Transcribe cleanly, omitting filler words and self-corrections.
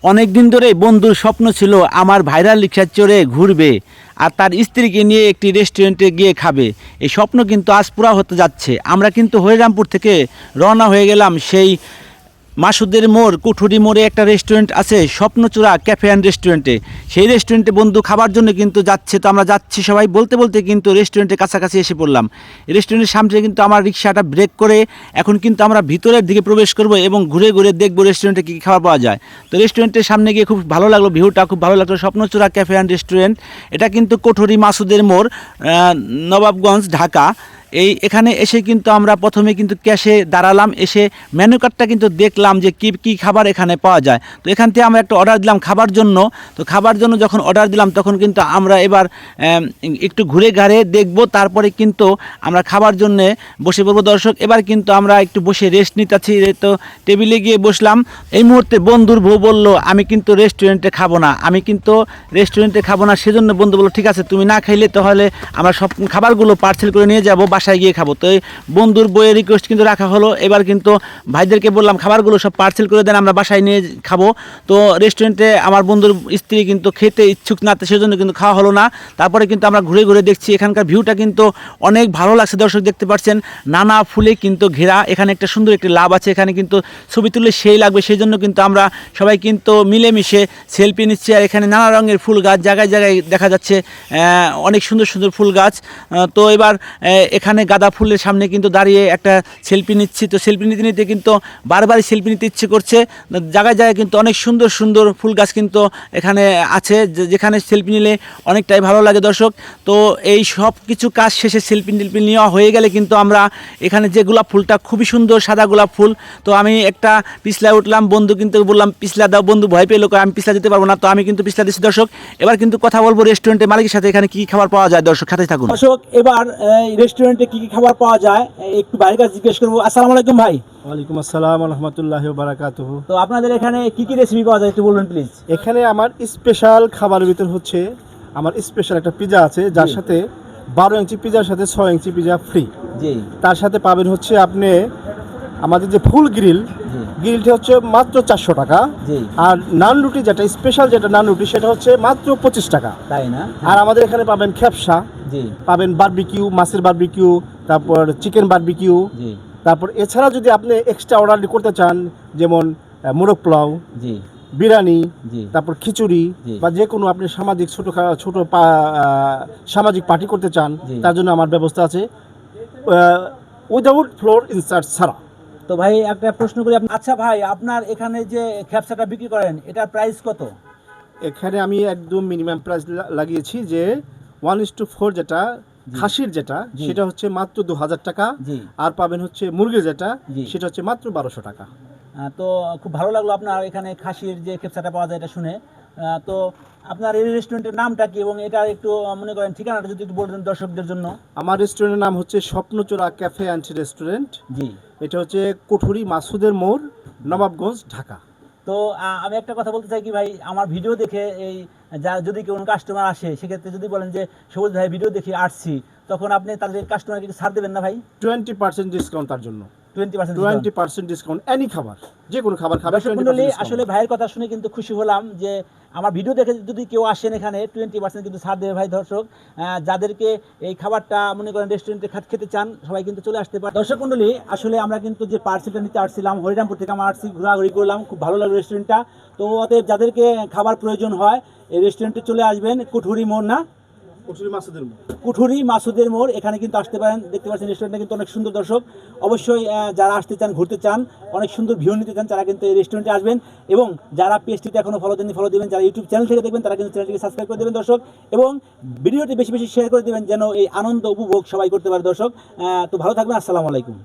অনেক দিন ধরে বন্ধুর স্বপ্ন ছিল আমার ভাইরাল রিক্সায় চড়ে ঘুরবে আর তার স্ত্রীকে নিয়ে একটি রেস্টুরেন্টে গিয়ে খাবে। এই স্বপ্ন কিন্তু আজ পুরা হতে যাচ্ছে। আমরা কিন্তু হরিরামপুর থেকে রওনা হয়ে গেলাম সেই মাসুদের মোড় কুঠুরি মোড়ে একটা রেস্টুরেন্ট আছে স্বপ্নচূড়া ক্যাফে অ্যান্ড রেস্টুরেন্টে। সেই রেস্টুরেন্টে বন্ধু খাবার জন্য কিন্তু যাচ্ছে, তো আমরা যাচ্ছি সবাই বলতে বলতে কিন্তু রেস্টুরেন্টের কাছাকাছি এসে পড়লাম। রেস্টুরেন্টের সামনে কিন্তু আমার রিক্সাটা ব্রেক করে এখন কিন্তু আমরা ভিতরের দিকে প্রবেশ করব এবং ঘুরে ঘুরে দেখবো রেস্টুরেন্টে কী কী খাবার পাওয়া যায়। তো রেস্টুরেন্টের সামনে গিয়ে খুব ভালো লাগলো, ভিউটা খুব ভালো লাগলো। স্বপ্নচূড়া ক্যাফে অ্যান্ড রেস্টুরেন্ট, এটা কিন্তু কুঠুরি মাসুদের মোড়, নবাবগঞ্জ, ঢাকা। এখানে এসে কিন্তু আমরা প্রথমে কিন্তু ক্যাশে দাঁড়ালাম, এসে মেনু কার্ডটা কিন্তু দেখলাম যে কী কী খাবার এখানে পাওয়া যায়। তো এখান থেকে আমরা একটা অর্ডার দিলাম খাবার জন্য। তো খাবার জন্য যখন অর্ডার দিলাম তখন কিন্তু আমরা এবার একটু ঘুরে ঘাড়ে দেখব, তারপরে কিন্তু আমরা খাবার জন্যে বসে পড়বো। দর্শক, এবার কিন্তু আমরা একটু বসে রেস্ট নিতেছি। তো টেবিলে গিয়ে বসলাম। এই মুহূর্তে বন্ধুর বউ বলল আমি কিন্তু রেস্টুরেন্টে খাবো না, সেজন্য বন্ধু বললো ঠিক আছে, তুমি না খাইলে তাহলে আমরা সব খাবারগুলো পার্সেল করে নিয়ে যাবো, বাসায় গিয়ে খাবো। তো এই বন্ধুর বইয়ের রিকোয়েস্ট কিন্তু রাখা হলো। এবার কিন্তু ভাইদেরকে বললাম খাবারগুলো সব পার্সেল করে দেন, আমরা বাসায় নিয়ে খাবো। তো রেস্টুরেন্টে আমার বন্ধুর স্ত্রী কিন্তু খেতে ইচ্ছুক না, সেজন্য কিন্তু খাওয়া হলো না। তারপরে কিন্তু আমরা ঘুরে ঘুরে দেখছি, এখানকার ভিউটা কিন্তু অনেক ভালো লাগছে। দর্শক দেখতে পাচ্ছেন নানা ফুলে কিন্তু ঘেরা, এখানে একটা সুন্দর একটি লাভ আছে, এখানে কিন্তু ছবি তুললে সেই লাগবে। সেই জন্য কিন্তু আমরা সবাই কিন্তু মিলেমিশে সেলফি নিচ্ছি। আর এখানে নানা রঙের ফুল গাছ জায়গায় জায়গায় দেখা যাচ্ছে, অনেক সুন্দর সুন্দর ফুল গাছ। তো এবার এখানে গাঁদা ফুলের সামনে কিন্তু দাঁড়িয়ে একটা সেলফি নিচ্ছি। তো সেলফি নিতে নিতে কিন্তু বারবারই সেলফি নিতে ইচ্ছে করছে। জায়গায় জায়গায় কিন্তু অনেক সুন্দর সুন্দর ফুল গাছ কিন্তু এখানে আছে, যেখানে সেলফি নিলে অনেকটাই ভালো লাগে। দর্শক, তো এই সব কিছু কাজ শেষে সেলফি নেওয়া হয়ে গেলে কিন্তু আমরা এখানে যে গোলাপ ফুলটা খুবই সুন্দর সাদা গোলাপ ফুল, তো আমি একটা পিছলা উঠলাম, বন্ধু কিন্তু বললাম পিছলা দাও, বন্ধু ভয় পেলো, আমি পিছলা দিতে পারবো না। তো আমি কিন্তু পিছলা দিচ্ছি। দর্শক, এবার কিন্তু কথা বলবো রেস্টুরেন্টের মালিকের সাথে, এখানে কী খাবার পাওয়া যায়। দর্শক সাথে থাকুন। দর্শক, এবার রেস্টুরেন্টে কী কী খাবার পাওয়া যায় একটু বাইরের কাছে জিজ্ঞেস করবো। আসসালামু আলাইকুম ভাই। ওয়ালাইকুম আসসালাম রহমতুল্লাহি ওয়া বারাকাতুহু। তো আপনাদের এখানে কি কি রেসিপি পাওয়া যায় একটু বলবেন প্লিজ। এখানে আমার স্পেশাল খাবারের ভিতর হচ্ছে আমার স্পেশাল একটা পিজা আছে, যার সাথে 12 ইঞ্চি পিজার সাথে 6 ইঞ্চি পিজা ফ্রি। জি। তার সাথে পাবেন হচ্ছে আপনি আমাদের যে ফুল গ্রিলটা হচ্ছে মাত্র 400 টাকা। জি। আর নান রুটি যেটা স্পেশাল, যেটা নান রুটি সেটা হচ্ছে মাত্র 25 টাকা। তাই না? আর আমাদের এখানে পাবেন খেপসা, জি, পাবেন বারবিকিউ, মাছের বারবিকিউ, তারপর চিকেন বারবিকিউ। জি, তারপর এছাড়া যদি আপনি এক্সট্রা অর্ডার করতে চান, যেমন মোরগ পোলাও, জি, বিরিয়ানি, জি, তারপর খিচুড়ি, জি, বা যে কোনো আপনি সামাজিক সামাজিক পার্টি করতে চান, জি। তার জন্য আমার ব্যবস্থা আছে উইদাউট ফ্লোর ইনসার্ট ছাড়া। তো ভাই একটা প্রশ্ন করি, আচ্ছা ভাই, আপনার এখানে যে খ্যাপসাটা বিক্রি করেন এটার প্রাইস কত? এখানে আমি একদম মিনিমাম প্রাইস লাগিয়েছি যে 1:4 যেটা খাসির যেটা, জি, সেটা হচ্ছে মাত্র 2000 টাকা। জি, আর পাবেন হচ্ছে মুরগির যেটা, জি। সেটা হচ্ছে মাত্র 1200 টাকা। তো খুব ভালো লাগলো আপনার এখানে খাসির যে খেপসাটা পাওয়া যায় এটা শুনে। তো আপনার এই রেস্টুরেন্টের নামটা কি এবং এটা একটু মনে করেন ঠিকানাটা যদি একটু বলে দেন দর্শকদের জন্য। আমার রেস্টুরেন্টের নাম হচ্ছে স্বপ্নচূড়া ক্যাফে অ্যান্ড রেস্টুরেন্ট। জি। এটা হচ্ছে কুঠুরি মাসুদের মোড়, নবাবগঞ্জ, ঢাকা। তো আমি একটা কথা বলতে চাই কি ভাই, আমার ভিডিও দেখে এই যদি কোনো কাস্টমার আসে সেক্ষেত্রে যদি বলেন যে সবুজ ভাই ভিডিও দেখে আসছি, তখন আপনি তাদের কাস্টমারকে ছাড় দেবেন না ভাই? 20% ডিসকাউন্ট তার জন্য। 20% ডিসকাউন্ট এনি খাবার, যে কোনো খাবার খাবে। আসলে ভাইয়ের কথা শুনে কিন্তু খুশি হলাম যে আমার ভিডিও দেখে যদি কেউ আসেন এখানে 20% কিন্তু ছাড় দেবে ভাই। দর্শক, যাদেরকে এই খাবারটা মনে করেন রেস্টুরেন্টে খেতে চান সবাই কিন্তু চলে আসতে পারে। দর্শক মণ্ডলী, আসলে আমরা কিন্তু যে পার্সেলটা নিতে আসছিলাম হরিরামপুর থেকে, আমরা আসছি, ঘোরাঘুরি করলাম, খুব ভালো লাগলো রেস্টুরেন্টটা। তো অতএব যাদেরকে খাবার প্রয়োজন হয় এই রেস্টুরেন্টে চলে আসবেন, কুঠুরি মোড় না, কুঠুরি মাসুদের মোড়, এখানে কিন্তু আসতে পারেন। দেখতে পাচ্ছেন রেস্টুরেন্টটা কিন্তু অনেক সুন্দর। দর্শক, অবশ্যই যারা আসতে চান, ঘুরতে চান, অনেক সুন্দর ভিউ নিতে চান, তারা কিন্তু এই রেস্টুরেন্টে আসবেন। এবং যারা পেজটিতে এখনও ফলো দেননি ফলো দেবেন, যারা ইউটিউব চ্যানেল থেকে দেখবেন তারা কিন্তু চ্যানেলটিকে সাবস্ক্রাইব করে দেবেন দর্শক, এবং ভিডিওটি বেশি বেশি শেয়ার করে দেবেন যেন এই আনন্দ উপভোগ সবাই করতে পারে। দর্শক, তো ভালো থাকবেন। আসসালামু আলাইকুম।